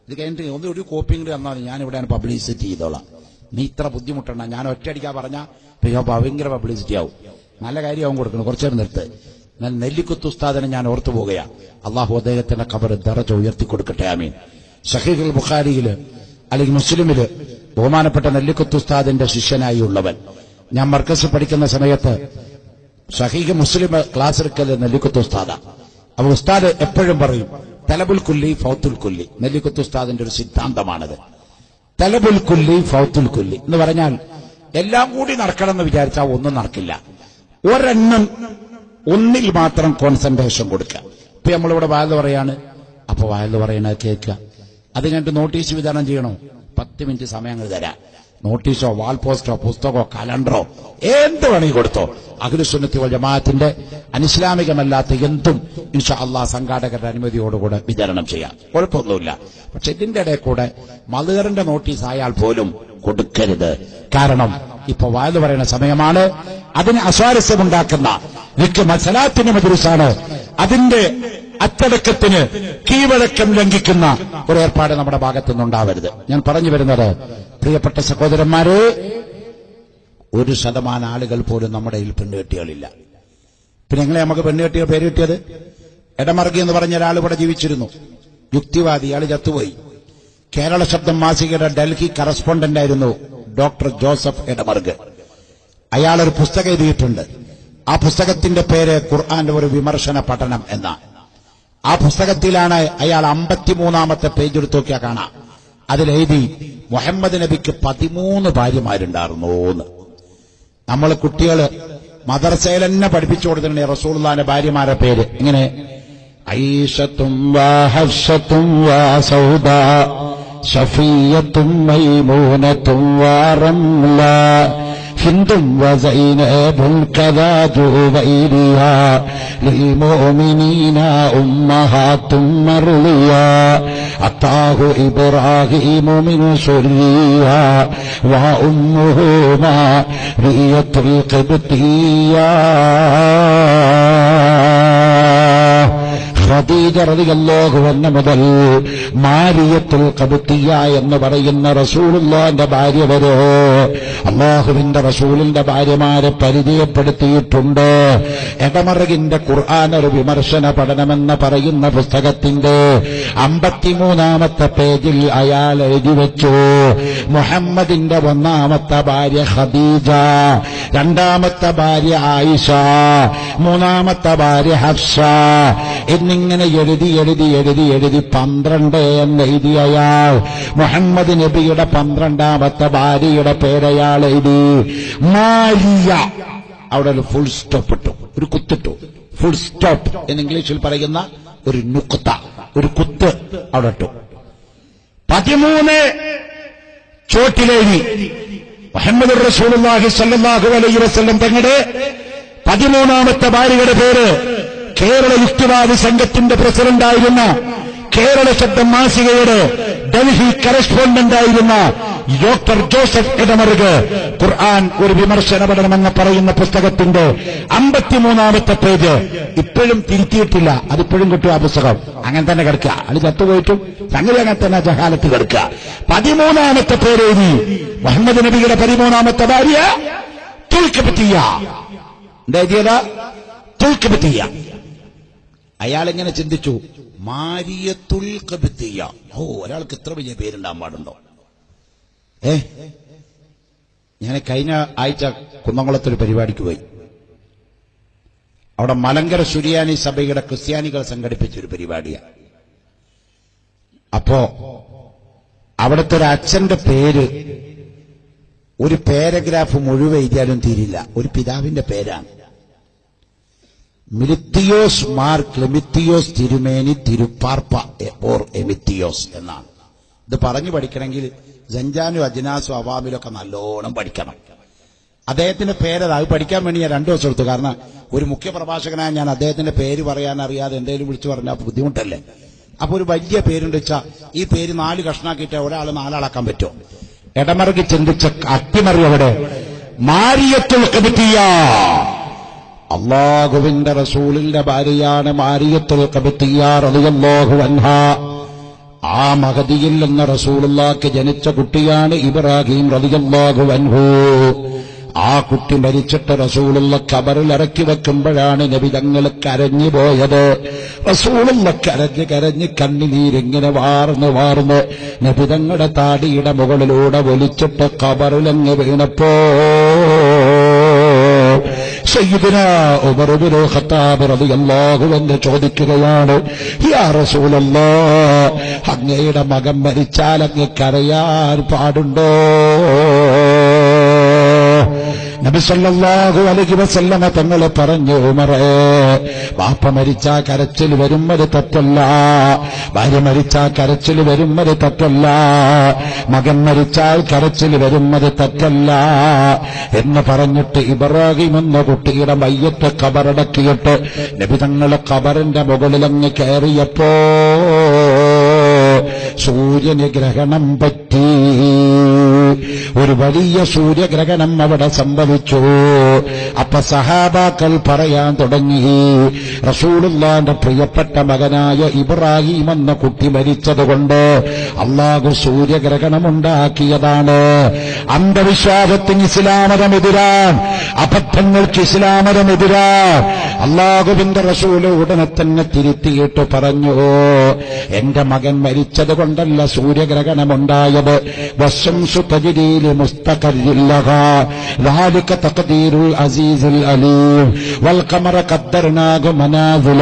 ഇത് കഴിഞ്ഞിട്ട് ഒരു കോപ്പിയും കൂടി തന്നാൽ ഞാനിവിടെയാണ് പബ്ലിസിറ്റി ചെയ്തോളാം. നീ ഇത്ര ബുദ്ധിമുട്ടണ്ട, ഞാൻ ഒറ്റയടിക്കാ പറഞ്ഞാൽ ഭയങ്കര പബ്ലിസിറ്റി ആവും. നല്ല കാര്യമാവും കൊടുക്കണം, കുറച്ചേരം നിർത്ത്. എന്നാൽ നെല്ലിക്കുത്ത് ഉസ്താദിനെ ഞാൻ ഓർത്തു പോകുകയാണ്. അള്ളാഹു അദ്ദേഹത്തിന്റെ ഖബർ ദറജ ഉയർത്തി കൊടുക്കട്ടെ, ആമീൻ. സഹീഹുൽ ബുഖാരിയില് അല്ലെങ്കിൽ മുസ്ലിമില് ബഹുമാനപ്പെട്ട നെല്ലിക്കുത്ത് ഉസ്താദിന്റെ ശിഷ്യനായി ഉള്ളവൻ. ഞാൻ മർക്കസിൽ പഠിക്കുന്ന സമയത്ത് സഹീഹ് മുസ്ലിം ക്ലാസ് എടുക്കല് നെല്ലിക്കുത്ത് ഉസ്താദ. അപ്പൊ ഉസ്താദ് എപ്പോഴും പറയും തലബുൽ കുല്ലി ഫൗത്തുൽ കുല്ലി. നെല്ലിക്കുത്ത് ഉസ്താദിന്റെ ഒരു സിദ്ധാന്തമാണത്. തലബുൽ കുല്ലി ഫൗത്തുൽ കുല്ലി എന്ന് പറഞ്ഞാൽ എല്ലാം കൂടി നടക്കണമെന്ന് വിചാരിച്ചാൽ ഒന്നും നടക്കില്ല. ഒന്നിൽ മാത്രം കോൺസെൻട്രേഷൻ കൊടുക്കുക. ഇപ്പൊ നമ്മളിവിടെ വയല് പറയാണ്, അപ്പൊ വയല് പറയണത് കേൾക്കുക. അത് കഴിഞ്ഞിട്ട് നോട്ടീസ് വിതരണം ചെയ്യണോ? 10 മിനിറ്റ് സമയം അങ്ങ് തരാം. നോട്ടീസോ വാൾ പോസ്റ്റോ പുസ്തകമോ കലണ്ടറോ എന്ത് വേണമെങ്കിൽ കൊടുത്തോ. അഹ്ലുസുന്നത്തി വൽ ജമാഅത്തിന്റെ അനിസ്ലാമികമല്ലാത്ത എന്തും ഇൻഷാ അള്ളാഹ് സംഘാടകരുടെ അനുമതിയോടുകൂടെ വിതരണം ചെയ്യാം, കുഴപ്പമൊന്നുമില്ല. പക്ഷെ ഇതിന്റെ ഇടയിൽ കൂടെ മളുകറിന്റെ നോട്ടീസ് ആയാൽ പോലും കൊടുക്കരുത്. കാരണം ഇപ്പൊ വയല് പറയുന്ന സമയമാണ്. അതിന് അസ്വാരസ്യമുണ്ടാക്കുന്ന മസലാത്തിന്റെ മദ്രസാണ്. അതിന്റെ അച്ചടക്കത്തിന് കീഴ്വഴക്കം ലംഘിക്കുന്ന ഒരു ഏർപ്പാട് നമ്മുടെ ഭാഗത്തുനിന്നുണ്ടാവരുത്. ഞാൻ പറഞ്ഞു വരുന്നത്, പ്രിയപ്പെട്ട സഹോദരന്മാരെ, 1% ആളുകൾ പോലും നമ്മുടെ കയ്യിൽ പെണ്ണുകെട്ടികളില്ല. പിന്നെ എങ്ങനെ നമുക്ക് പെണ്ണുകെട്ടികൾ പേര് കിട്ടിയത്? ഇടമറുകി എന്ന് പറഞ്ഞ ഒരാൾ ഇവിടെ ജീവിച്ചിരുന്നു, യുക്തിവാദി. ഇയാൾ ചത്തുപോയി. കേരള ശബ്ദം മാസികയുടെ ഡൽഹി കറസ്പോണ്ടന്റ് ആയിരുന്നു ഡോക്ടർ ജോസഫ് ഇടമറുക്. അയാളൊരു പുസ്തകം എഴുതിയിട്ടുണ്ട്. ആ പുസ്തകത്തിന്റെ പേര് ഖുർആന്റെ ഒരു വിമർശന പഠനം എന്നാണ്. ആ പുസ്തകത്തിലാണ് അയാൾ 53-ാമത്തെ പേജ് എടുത്ത് നോക്കിയാൽ കാണാം. അതിലെഴുതി മുഹമ്മദ് നബിക്ക് 13 ഭാര്യമാരുണ്ടായിരുന്നൂന്ന്. നമ്മൾ കുട്ടികള് മദർസയിൽ തന്നെ പഠിപ്പിച്ചു കൊടുത്തിട്ടുണ്ട് റസൂലുള്ളാഹിന്റെ ഭാര്യമാരുടെ പേര്. ഇങ്ങനെ ഐഷത്തും വാ ഹഫ്സത്തും വാ സൗദാ ശഫിയ്യത്തും മൈമൂനത്തും വാ റംല ഹിന്ദും വസൈനബുൽ കദാ ജുവൈരിയ ലിൽമുഅ്മിനീന ഉമ്മഹാത്തും മർളിയ അതാഹു ഇബ്രാഹീമു മിൻ സുർരിയ വ ഉമ്മുഹു മാരിയത്തുൽ ഖിബ്തിയ. ഖദീജ റളിയല്ലാഹു അൻഹ മുതൽ മാരിയത്തുൽ ഖിബ്തിയ എന്ന് പറയുന്ന റസൂലുള്ളാഹിന്റെ ഭാര്യ വരെ അല്ലാഹുവിന്റെ റസൂലിന്റെ ഭാര്യമാരെ പരിചയപ്പെടുത്തിയിട്ടുണ്ട്. എടമറുകിന്റെ ഖുർആൻ ഒരു വിമർശന പഠനമെന്ന് പറയുന്ന പുസ്തകത്തിന്റെ 53-ാമത്തെ പേജിൽ അയാൾ എഴുതി വെച്ചു, മുഹമ്മദിന്റെ 1-ാമത്തെ ഭാര്യ ഖദീജ, 2-ാമത്തെ ഭാര്യ ആയിഷ, 3-ാമത്തെ ഭാര്യ ഹഫ്സ എന്നിങ്ങനെ എഴുതി 12 എന്ന് എഴുതി അയാൾ. മുഹമ്മദ് നബിയുടെ 12-ാമത്തെ ഭാര്യയുടെ പേരയാൾ എഴുതി മാരിയ. അവിടെ ഒരു ഫുൾ സ്റ്റോപ്പ് ഇട്ടു, ഒരു കുത്തിട്ടു. ഫുൾ സ്റ്റോപ്പ് എന്ന് ഇംഗ്ലീഷിൽ പറയുന്ന ഒരു നുക്ത, ഒരു കുത്ത് അവിടെ ഇട്ടു. 13 ചോട്ടിലെഴുതി മുഹമ്മദ് റസൂലുള്ളാഹി സ്വല്ലല്ലാഹു അലൈഹി വസല്ലം തങ്ങളുടെ 13-ാമത്തെ ഭാര്യയുടെ പേര് കേരള യുക്തിവാദി സംഘത്തിന്റെ പ്രസിഡന്റായിരുന്ന, കേരള ശബ്ദം മാസികയുടെ ഡൽഹി കറസ്പോണ്ടന്റായിരുന്ന ഡോക്ടർ ജോസഫ് ഇടമറുക് ഖുർആൻ ഒരു വിമർശന പഠനമെന്ന് പറയുന്ന പുസ്തകത്തിന്റെ 53-ാമത്തെ പേജ് ഇപ്പോഴും തിരുത്തിയിട്ടില്ല. അതിപ്പോഴും കിട്ടും. ആ പുസ്തകം അങ്ങനെ തന്നെ കിടക്കുക. അത് ചത്തുപോയിട്ടും സംഗതി അങ്ങനെ തന്നെ ജഹാലത്ത് കിടക്കുക. 13-ാമത്തെ പേരെഴുതി മുഹമ്മദ് നബിയുടെ 13-ാമത്തെ ഭാര്യ തുൽഖബിത്തിയ. എന്താ എഴുതിയത്? തുൽഖബിത്തിയ. അയാളിങ്ങനെ ചിന്തിച്ചു, മാരിയത്തുൽ ഖബിത്തിയ. ഒരാൾക്ക് ഇത്ര വലിയ പേരുണ്ടാകാൻ പാടുണ്ടോ? ഞാൻ കഴിഞ്ഞ ആഴ്ച കുന്നംകുളത്തൊരു പരിപാടിക്ക് പോയി. അവിടെ മലങ്കര സുറിയാനി സഭയുടെ ക്രിസ്ത്യാനികൾ സംഘടിപ്പിച്ചൊരു പരിപാടിയാണ്. അപ്പോ അവിടുത്തെ ഒരു അച്ഛന്റെ പേര് ഒരു പാരഗ്രാഫ് മുഴുവൻ എഴുതിയാലും തീരില്ല. ഒരു പിതാവിന്റെ പേരാണ്. മിലിത്തിയോസ് മാർ ക്ലെമിത്തിയോസ് തിരുമേനി തിരുപ്പാർപ്പ ഓർ എമിത്തിയോസ് എന്നാണ്. ഇത് പറഞ്ഞു പഠിക്കണമെങ്കിൽ ജഞ്ചാനും അജ്നാസും അവാമിലൊക്കെ നല്ലോണം പഠിക്കണം. അദ്ദേഹത്തിന്റെ പേരത്. അത് പഠിക്കാൻ വേണ്ടി ഞാൻ 2 ദിവസം എടുത്തു. കാരണം ഒരു മുഖ്യ പ്രഭാഷകനായ ഞാൻ അദ്ദേഹത്തിന്റെ പേര് പറയാൻ അറിയാതെ എന്തെങ്കിലും വിളിച്ചു പറഞ്ഞാൽ ബുദ്ധിമുട്ടല്ലേ. അപ്പൊ ഒരു വലിയ പേരുണ്ട് വെച്ചാൽ ഈ പേര് 4 കഷ്ണാക്കിയിട്ട് ഒരാൾ 4 ആളാക്കാൻ പറ്റുമോ? ഇടമറുകി ചിന്തിച്ച അട്ടിമറി അവിടെ. മാരിയത്തുൽ ഖബിത്തിയ, അല്ലാഹുവിന്റെ റസൂലിന്റെ ഭാര്യയാണ് മാരിയത്തുൽ ഖബിത്തിയ റളിയല്ലാഹു അൻഹാ. ആ മഹദിയിൽ നിന്ന് റസൂലുള്ളാഹിക്ക് ജനിച്ച കുട്ടിയാണ് ഇബ്രാഹിം റളിയല്ലാഹു അൻഹു. ആ കുട്ടി മരിച്ചിട്ട് റസൂലുള്ള ഖബറിൽ ഇറക്കി വെക്കുമ്പോഴാണ് നബി തങ്ങൾ കരഞ്ഞു പോയത്. റസൂലുള്ള കരഞ്ഞ് കരഞ്ഞ് കണ്ണുനീരിങ്ങനെ വാർന്ന് നബി തങ്ങളുടെ താടിയുടെ മുകളിലൂടെ ഒലിച്ചിട്ട് ഖബറിലങ്ങ് വീണപ്പോ സയ്യിദുനാ ഉമർ ഇബ്നുൽ ഖത്താബ് റളിയല്ലാഹു അൻഹു ചോദിക്കുകയാണ്, യാ റസൂലല്ലാഹ്, അങ്ങയുടെ മകൻ മരിച്ചാൽ അങ്ങ് കരയാൻ പാടുണ്ടോ? നബി സല്ലല്ലാഹു അലൈഹി വസല്ലമ തങ്ങൾ പറഞ്ഞു, ഉമറേ, വാപ്പ മരിച്ചാ കരച്ചിൽ വരുന്നത് തെറ്റല്ല, ഭാര്യ മരിച്ചാ കരച്ചിൽ വരുന്നത് തെറ്റല്ല, മകൻ മരിച്ചാൽ കരച്ചിൽ വരുന്നത് തെറ്റല്ല എന്ന് പറഞ്ഞിട്ട് ഇബ്രാഹിം എന്ന കുട്ടിയുടെ മയ്യത്ത് ഖബറടക്കിയിട്ട് നബി തങ്ങൾ ഖബറിന്റെ മുകളിലങ്ങ് കയറിയപ്പോ സൂര്യന് ഗ്രഹണം പറ്റി. ഒരു വലിയ സൂര്യഗ്രഹണം അവിടെ സംഭവിച്ചു. അപ്പൊ സഹാബാക്കൾ പറയാൻ തുടങ്ങി, റസൂലുള്ളാഹിന്റെ പ്രിയപ്പെട്ട മകനായ ഇബ്രാഹിം എന്ന കുട്ടി മരിച്ചതുകൊണ്ട് അല്ലാഹു സൂര്യഗ്രഹണമുണ്ടാക്കിയതാണ്. അന്ധവിശ്വാസത്തിന് ഇസ്ലാമതമെതിരാൻ, അബദ്ധങ്ങൾക്ക് ഇസ്ലാമതമെതിരാൻ. അല്ലാഹുവിന്റെ റസൂല് ഉടനെ തന്നെ തിരുത്തിയിട്ട് പറഞ്ഞു, എന്റെ മകൻ മരിച്ചത് കൊണ്ടല്ല സൂര്യഗ്രഹണമുണ്ടായത്. വശംസു തജ്രീ ലിമുസ്തഖറിൻ ലഹാ ദാലിക തഖ്ദീറുൽ അസീസുൽ അലീം വൽഖമറ ഖദ്ദർനാഹു മനാസില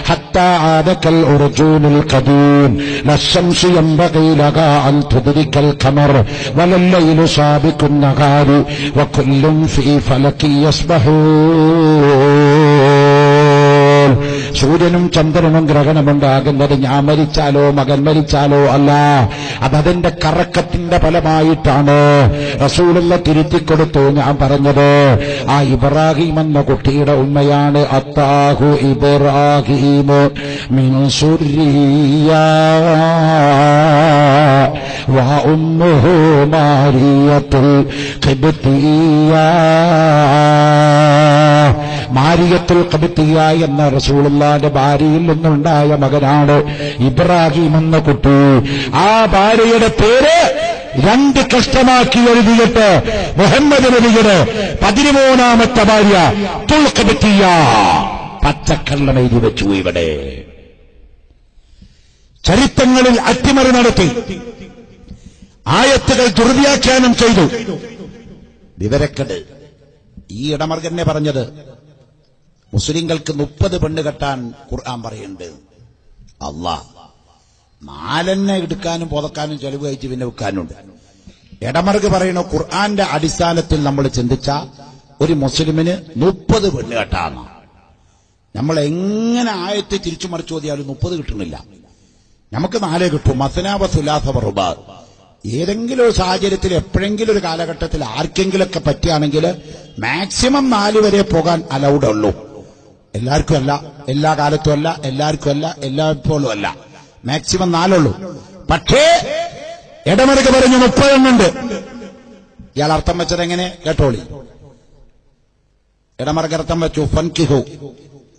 ഹത്താ ആദകൽ ഉർജൂനുൽ ഖദീം ലശംസു യംബഗി ലഹാ അൻ തുദ്രികൽ ഖമർ വലല്ലൈലു സാബിഖുൻ നഹാരി വകുല്ലും ഫീ ഫലകി യസ്ബഹൂൻ. സൂര്യനും ചന്ദ്രനും ഗ്രഹണമുണ്ടാകുന്നത് ഞാൻ മരിച്ചാലോ മകൻ മരിച്ചാലോ അല്ല, അതതിന്റെ കറക്കത്തിന്റെ ഫലമായിട്ടാണ്. റസൂലുള്ള തിരുത്തിക്കൊടുത്തു. ഞാൻ പറഞ്ഞത് ആ ഇബ്രാഹിം എന്ന കുട്ടിയുടെ ഉമ്മയാണ്. അത്താഹു ഇബ്രാഹിം മിൻ സുർരിയ വ ഉമ്മുഹു മാരിയത്തുൽ ഖിബ്തിയ. മാരിയത്തുൽ ഖിബ്തിയ എന്ന റസൂലുള്ളാഹിന്റെ ഭാര്യയിൽ നിന്നുണ്ടായ മകനാണ് ഇബ്രാഹിം എന്ന കുട്ടി. ആ ഭാര്യയുടെ പേര് 2 കഷ്ടമാക്കി എഴുതിയിട്ട് മുഹമ്മദ് നബിയുടെ 13-ാമത്തെ ഭാര്യ തുൽഖബിത്തിയ പച്ചക്കള്ളം എഴുതി വെച്ചു. ഇവിടെ ചരിത്രങ്ങളിൽ അട്ടിമറി നടത്തി, ആയത്തുകൾ ദുർവ്യാഖ്യാനം ചെയ്തു. വിവരക്കേട്. ഈ ഇടമർഗന്നെ പറഞ്ഞത് മുസ്ലിങ്ങൾക്ക് 30 പെണ്ണ് കെട്ടാൻ ഖുർആൻ പറയുന്നുണ്ട്. അല്ലാഹ് 4 എടുക്കാനും പുതക്കാനും ചെലവ് കഴിച്ച് പിന്നെ വെക്കാനുണ്ട്. ഇടമർഗ് പറയുന്ന ഖുർആന്റെ അടിസ്ഥാനത്തിൽ നമ്മൾ ചിന്തിച്ച ഒരു മുസ്ലിമിന് 30 പെണ്ണ് കെട്ടാണ്. നമ്മൾ എങ്ങനെ ആയത്തെ തിരിച്ചു മറിച്ചു ഓതിയാലും 30 കിട്ടുന്നില്ല. നമുക്ക് 4 കിട്ടും. മസ്നാ വ സുലാസ വ റുബാ. ഏതെങ്കിലും ഒരു സാഹചര്യത്തിൽ എപ്പോഴെങ്കിലും ഒരു കാലഘട്ടത്തിൽ ആർക്കെങ്കിലൊക്കെ പറ്റുകയാണെങ്കിൽ മാക്സിമം 4 വരെ പോകാൻ അലൗഡ് ഉള്ളൂ. എല്ലാവർക്കും അല്ല, എല്ലാ കാലത്തും അല്ല, എല്ലാവർക്കും അല്ല, എല്ലായ്പ്പോഴും അല്ല. മാക്സിമം 4 ഉള്ളൂ. പക്ഷേ ഇടമറുക പറഞ്ഞു 30 എണ്ണുണ്ട്. ഇയാൾ അർത്ഥം വെച്ചത് എങ്ങനെ കേട്ടോളി. ഇടമറുക അർത്ഥം വെച്ചു ഫൻകിഹു,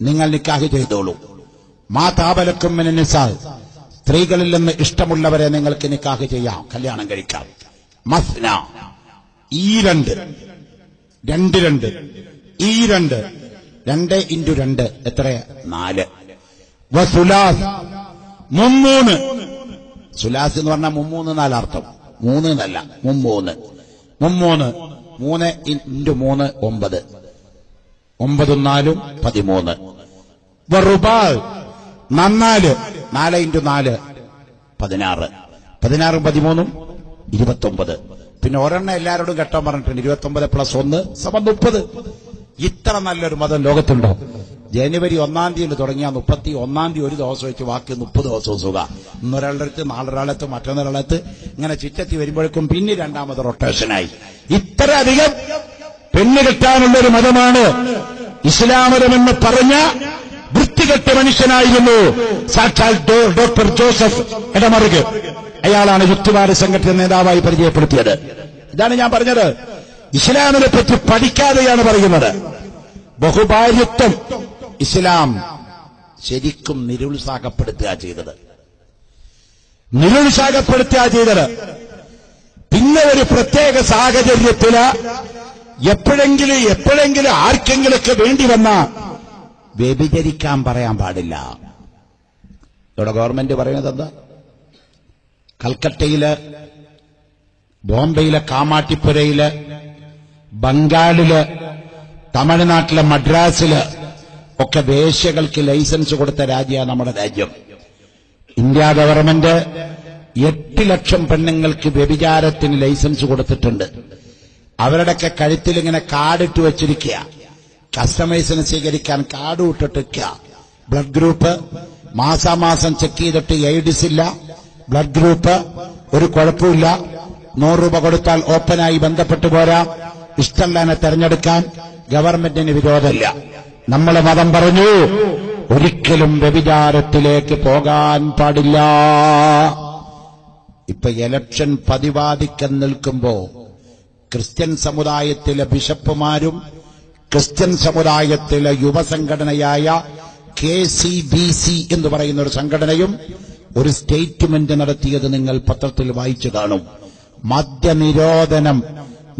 നിങ്ങൾ നിക്കാഹ് ചെയ്തോളൂ. മാ താബലക്കും മിനൻ നിസാ, സ്ത്രീകളിൽ നിന്ന് ഇഷ്ടമുള്ളവരെ നിങ്ങൾക്ക് നിക്കാഹ് ചെയ്യാം, കല്യാണം കഴിക്കാം. മസ്ന, ഈ 2 ഈ 2 2 × 2 എത്ര? 4. വസുലാസ്, മുമ്മൂന്ന്. സുലാസ് എന്ന് പറഞ്ഞാൽ 3 4 അർത്ഥം, 3 എന്നല്ല, 3 3 3 × 3 9, 9 4 13. വറുബാൽ, 4 4 × 4 16, 16 13 29. പിന്നെ ഒരെണ്ണം എല്ലാവരോടും കെട്ടാൻ പറഞ്ഞിട്ടുണ്ട്. 29 + 1 = 30. ഇത്ര നല്ലൊരു മതം ലോകത്തുണ്ടോ? ജനുവരി 1-ാം തീയതി തുടങ്ങിയ 31-ാം തീയതി ഒരു ദിവസം വെച്ച് ബാക്കി 30 ദിവസവും സുഖ. ഇന്നൊരാളുടെ അടുത്ത്, നാളൊരാളത്ത്, മറ്റൊന്നൊരാളത്ത്, ഇങ്ങനെ ചുറ്റത്തി വരുമ്പോഴേക്കും പിന്നെ 2ാമത് റൊട്ടേഷനായി. ഇത്രയധികം പെണ്ണ് കെട്ടാനുള്ളൊരു മതമാണ് ഇസ്ലാം മതമെന്ന് പറഞ്ഞ വൃത്തികെട്ട മനുഷ്യനായിരുന്നു സാക്ഷാൽ ഡോക്ടർ ജോസഫ് ഇടമറുക. അയാളാണ് യുക്തിവാദ സംഘടന നേതാവായി പരിചയപ്പെടുത്തിയത്. ഇതാണ് ഞാൻ പറഞ്ഞത്. ഇസ്ലാമിനെ പറ്റി പഠിക്കാതെയാണ് പറയുന്നത്. ബഹുഭാര്യത്വം ഇസ്ലാം ശരിക്കും നിരുത്സാഹപ്പെടുത്തുക ചെയ്തത്. പിന്നെ ഒരു പ്രത്യേക സാഹചര്യത്തില് എപ്പോഴെങ്കിലും ആർക്കെങ്കിലൊക്കെ വേണ്ടി വന്ന വ്യഭിചരിക്കാൻ പറയാൻ പാടില്ല. ഇവിടെ ഗവൺമെന്റ് പറയുന്നത് എന്താ? കൽക്കട്ടയില്, ബോംബെയിലെ കാമാട്ടിപ്പുരയില്, ബംഗാളില്, തമിഴ്നാട്ടിലെ മദ്രാസില് ഒക്കെ വേശ്യകൾക്ക് ലൈസൻസ് കൊടുത്ത രാജ്യമാണ് നമ്മുടെ രാജ്യം. ഇന്ത്യ ഗവൺമെന്റ് 8 ലക്ഷം പെണ്ണുങ്ങൾക്ക് വ്യഭിചാരത്തിന് ലൈസൻസ് കൊടുത്തിട്ടുണ്ട്. അവരുടെയൊക്കെ കഴുത്തിൽ ഇങ്ങനെ കാർഡിട്ട് വെച്ചിരിക്കുക. കസ്റ്റമേഴ്സിനെ സ്വീകരിക്കാൻ കാർഡ് ഇട്ടിട്ടിരിക്കുക. ബ്ലഡ് ഗ്രൂപ്പ് മാസാമാസം ചെക്ക് ചെയ്തിട്ട് എയ്ഡ്സ് ഇല്ല, ബ്ലഡ് ഗ്രൂപ്പ് ഒരു കുഴപ്പമില്ല, 100 രൂപ കൊടുത്താൽ ഓപ്പനായി ബന്ധപ്പെട്ടു പോരാം, ഇഷ്ടമുള്ളതിനെ തെരഞ്ഞെടുക്കാൻ ഗവൺമെന്റിന് വിരോധമില്ല. നമ്മളെ മതം പറഞ്ഞു ഒരിക്കലും വ്യഭിചാരത്തിലേക്ക് പോകാൻ പാടില്ല. ഇപ്പൊ ഇലക്ഷൻ പ്രതിപാദിക്കാൻ നിൽക്കുമ്പോ ക്രിസ്ത്യൻ സമുദായത്തിലെ ബിഷപ്പുമാരും ക്രിസ്ത്യൻ സമുദായത്തിലെ യുവസംഘടനയായ KCBC എന്ന് പറയുന്ന ഒരു സംഘടനയും ഒരു സ്റ്റേറ്റ്മെന്റ് നടത്തിയത് നിങ്ങൾ പത്രത്തിൽ വായിച്ചു കാണും. മദ്യനിരോധനം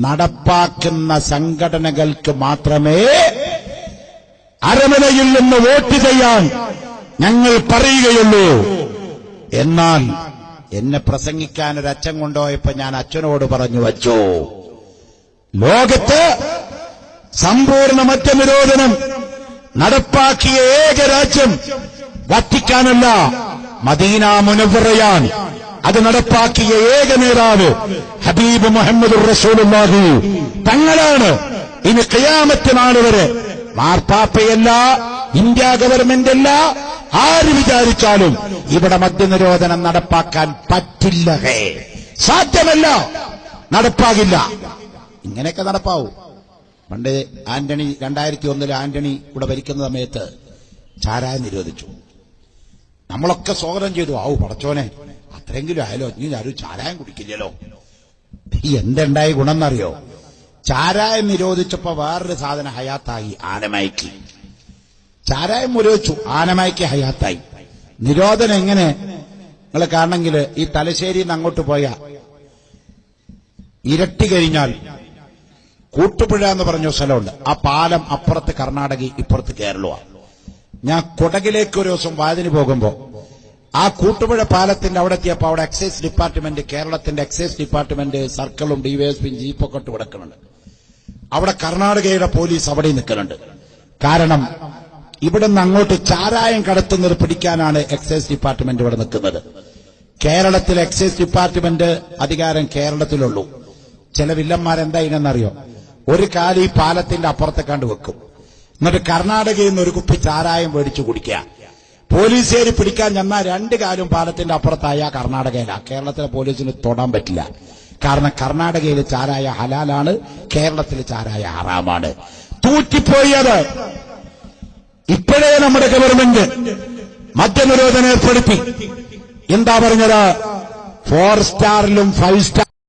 നടപ്പാക്കുന്ന സംഘടനകൾക്ക് മാത്രമേ അരമനയിൽ നിന്ന് വോട്ട് ചെയ്യാൻ ഞങ്ങൾ പറയുകയുള്ളൂ. എന്നാൽ എന്നെ പ്രസംഗിക്കാൻ ഒരു അച്ഛൻ കൊണ്ടുപോയപ്പോ ഞാൻ അച്ഛനോട് പറഞ്ഞു വച്ചു, ലോകത്ത് സമ്പൂർണ്ണ മദ്യനിരോധനം നടപ്പാക്കിയ ഏക രാജ്യം വത്തിക്കാനല്ല, മദീന മുനവ്വറയാണ്. അത് നടപ്പാക്കിയ ഏക നേതാവ് ഹബീബ് മുഹമ്മദ് റസൂലുള്ളാഹി തങ്ങളാണ്. ഇനി ഖിയാമത്ത് നാൾ വരെ മാർപ്പാപ്പയല്ല, ഇന്ത്യ ഗവൺമെന്റ് അല്ല, ആര് വിചാരിച്ചാലും ഇവിടെ മദ്യനിരോധനം നടപ്പാക്കാൻ പറ്റില്ല. സാധ്യമല്ല, നടപ്പാകില്ല. ഇങ്ങനെയൊക്കെ നടപ്പാവൂ. പണ്ട് ആന്റണി 2001 ആന്റണി ഇവിടെ ഭരിക്കുന്ന സമയത്ത് ചാരായം നിരോധിച്ചു. നമ്മളൊക്കെ സ്വാഗതം ചെയ്തു. പടച്ചോനെ, അത്രയെങ്കിലും ആയാലോ, ഇനി ആരും ചാരായം കുടിക്കില്ലല്ലോ. എന്തുണ്ടായ ഗുണം എന്നറിയോ? ചാരായം നിരോധിച്ചപ്പോ വേറൊരു സാധനം ഹയാത്തായി, ആനമയക്ക്. ചാരായം നിരോധിച്ചു, ആനമയക്ക് ഹയാത്തായി. നിരോധനം എങ്ങനെ നിങ്ങൾ കാണണമെങ്കിൽ ഈ തലശ്ശേരിയിൽ നിന്ന് അങ്ങോട്ട് പോയ ഇരട്ടി കഴിഞ്ഞാൽ കൂട്ടുപുഴ എന്ന് പറഞ്ഞ സ്ഥലമുണ്ട്. ആ പാലം അപ്പുറത്ത് കർണാടക, ഇപ്പുറത്ത് കേരളമാണ്. ഞാൻ കൊടകിലേക്ക് ഒരു ദിവസം വാതിന് പോകുമ്പോ ആ കൂട്ടുപുഴ പാലത്തിന്റെ അവിടെ എത്തിയപ്പോ അവിടെ എക്സൈസ് ഡിപ്പാർട്ട്മെന്റ്, കേരളത്തിന്റെ എക്സൈസ് ഡിപ്പാർട്ട്മെന്റ് സർക്കിളും ഡിവൈഎസ്പിയും ജീപ്പൊക്കെ ഇട്ട് കിടക്കുന്നുണ്ട്. അവിടെ കർണാടകയുടെ പോലീസ് അവിടെ നിൽക്കുന്നുണ്ട്. കാരണം ഇവിടുന്ന് അങ്ങോട്ട് ചാരായം കടത്തുന്നത് പിടിക്കാനാണ് എക്സൈസ് ഡിപ്പാർട്ട്മെന്റ് ഇവിടെ നിൽക്കുന്നത്. കേരളത്തിലെ എക്സൈസ് ഡിപ്പാർട്ട്മെന്റ് അധികാരം കേരളത്തിലുള്ളൂ. ചില വില്ലന്മാരെന്താ ഇതിനെന്നറിയോ? ഒരു കാലി ഈ പാലത്തിന്റെ അപ്പുറത്തെ കണ്ടു വെക്കും, എന്നിട്ട് കർണാടകയിൽ നിന്ന് ഒരു കുപ്പി ചാരായം മേടിച്ചു കുടിക്കുക. പോലീസുകാർ പിടിക്കാൻ ചെന്നാൽ 2 കാലും പാലത്തിന്റെ അപ്പുറത്തായ കർണാടകയില. കേരളത്തിലെ പോലീസിന് തൊടാൻ പറ്റില്ല. കാരണം കർണാടകയിൽ ചാരായ ഹലാലാണ്, കേരളത്തിൽ ചാരായ ഹറാമാണ്. തൂറ്റിപ്പോയത് ഇപ്പോഴേ നമ്മുടെ ഗവൺമെന്റ് മദ്യനിരോധനം ഏർപ്പെടുത്തി. എന്താ പറഞ്ഞത്? 4 സ്റ്റാറിലും 5 സ്റ്റാർ